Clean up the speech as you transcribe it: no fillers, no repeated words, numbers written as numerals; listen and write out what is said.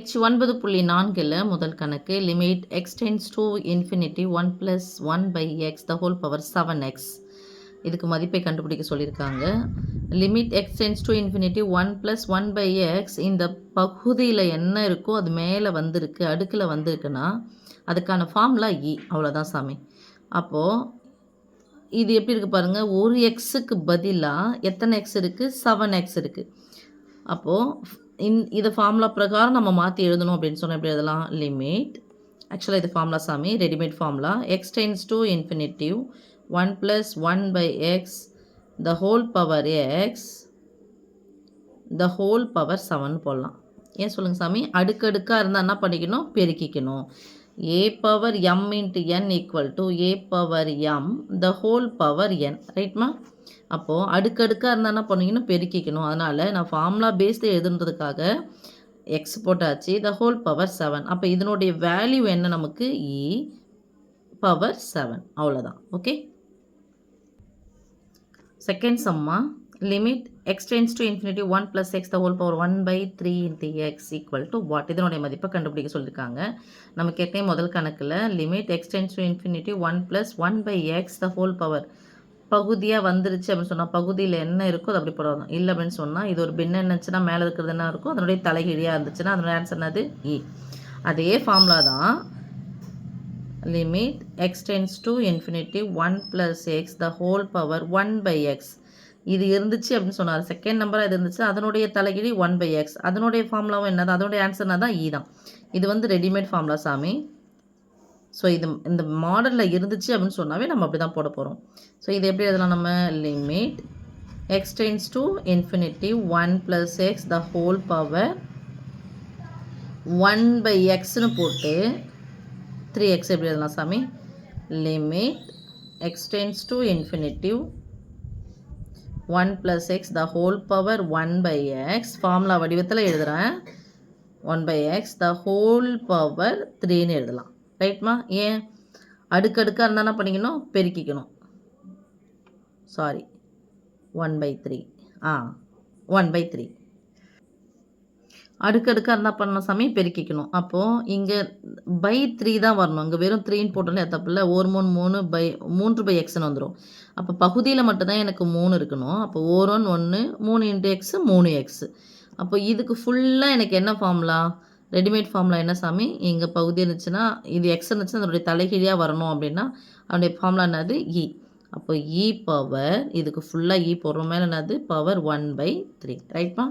பயிற்சி 9.4 முதல் கணக்கு limit x tense to infinity 1 + 1/x the whole power 7x. இதுக்கு மதிப்பை கண்டுபிடிக்க சொல்லியிருக்காங்க. Limit x tense to infinity 1 + 1/x இந்த பகுதியில் என்ன இருக்கோ அது மேலே வந்திருக்கு, அடுக்கில் வந்திருக்குன்னா அதுக்கான ஃபார்முலா அவ்வளோதான் சாமி. அப்போது இது எப்படி இருக்குது பாருங்கள், ஒரு எக்ஸுக்கு பதிலாக எத்தனை எக்ஸ் இருக்குது? 7x இருக்குது. அப்போது இதை ஃபார்முலா பிரகாரம் நம்ம மாற்றி எழுதணும் அப்படின்னு சொன்னால் எப்படி எழுதலாம்? லிமிட், ஆக்சுவலாக இது ஃபார்முலா சாமி, readymade formula, X tends to infinitive 1 + 1/x the whole power X the whole power 7 போடலாம். ஏன் சொல்லுங்கள் சாமி? அடுக்கடுக்காக இருந்தால் என்ன பண்ணிக்கணும்? பெருக்கிக்கணும். a power m into n equal to a power m the whole power n, ரைட்மா? அப்போது அடுக்கடுக்காக இருந்தால் என்ன பண்ணிக்கணும்? பெருக்கிக்கணும். அதனால் நான் ஃபார்முலா பேஸ்டு எழுதுன்றதுக்காக எக்ஸ் போட்டாச்சு, த ஹோல் பவர் 7. அப்போ இதனுடைய வேல்யூ என்ன நமக்கு? பவர் 7, அவ்வளோதான். Okay. Second Shammah, limit x tense to infinity 1 + x the whole power 1/3 into X equal to what? இதனுடைய மதிப்பை கண்டுபிடிக்க சொல்லியிருக்காங்க. நமக்கு ஏற்கனவே முதல் கணக்கில் limit x tense to infinity 1 + 1/x the whole power பகுதியாக வந்துருச்சு அப்படின்னு சொன்னால் பகுதியில் என்ன இருக்கோ அது அப்படி போடணும். இல்லை அப்படின்னு சொன்னால் இது ஒரு பின்ன இருந்துச்சுன்னா மேலே இருக்கிறது என்ன இருக்கும்? அதனுடைய தலைகீழியாக இருந்துச்சுன்னா அதனுடைய ஆன்சர் என்னது? அதே ஃபார்முலா தான். Limit x tense to infinity 1 + x the whole power 1/x இது இருந்துச்சு அப்படின்னு சொன்னார். செகண்ட் நம்பராக இது இருந்துச்சு, அதனுடைய தலைகீழி 1/x. அதனுடைய ஃபார்முலாவும் என்னது? அதனுடைய ஆன்சர்னா தான் தான். இது வந்து ரெடிமேட் ஃபார்முலா சாமி. ஸோ இது இந்த மாடலில் இருந்துச்சு அப்படின்னு சொன்னாவே நம்ம அப்படி தான் போட போகிறோம். ஸோ இது எப்படி எழுதலாம் நம்ம? Limit x tends to infinity 1 + x the whole power 1/xன்னு போட்டு 3x எப்படி எழுதலாம் சாமி? Limit x tends to infinity 1 + x the whole power 1/x formula வடிவத்தில் எழுதுகிறேன். 1/x த ஹோல் பவர் 3ன்னு எழுதலாம். ரைட்மா? ஏன்? அடுக்கடுக்காக இருந்தால் என்ன பண்ணிக்கணும்? பெருக்கிக்கணும். சாரி, 1/3. 1/3 அடுக்கடுக்காக இருந்தால் பண்ணணும் சாமி, பெருக்கிக்கணும். அப்போது இங்கே /3 தான் வரணும். இங்கே வெறும் 3ன்னு போட்டோன்னே தப்பு இல்லை. 3/xன்னு வந்துடும். அப்போ பகுதியில் மட்டும்தான் எனக்கு 3 இருக்கணும். அப்போ 1 3 × x 3x. அப்போ இதுக்கு ஃபுல்லாக எனக்கு என்ன ஃபார்முலா? ரெடிமேட் ஃபார்முலா என்ன சாமி? இங்கே பகுதி இருந்துச்சுன்னா இது எக்ஸ் இருந்துச்சுன்னா அதனுடைய தலைகீழியாக வரணும் அப்படின்னா அதனுடைய ஃபார்முலா என்னது? அப்போ பவர் இதுக்கு ஃபுல்லாக போடுறோம், மேலே என்னது? பவர் 1/3. ரைட்மா?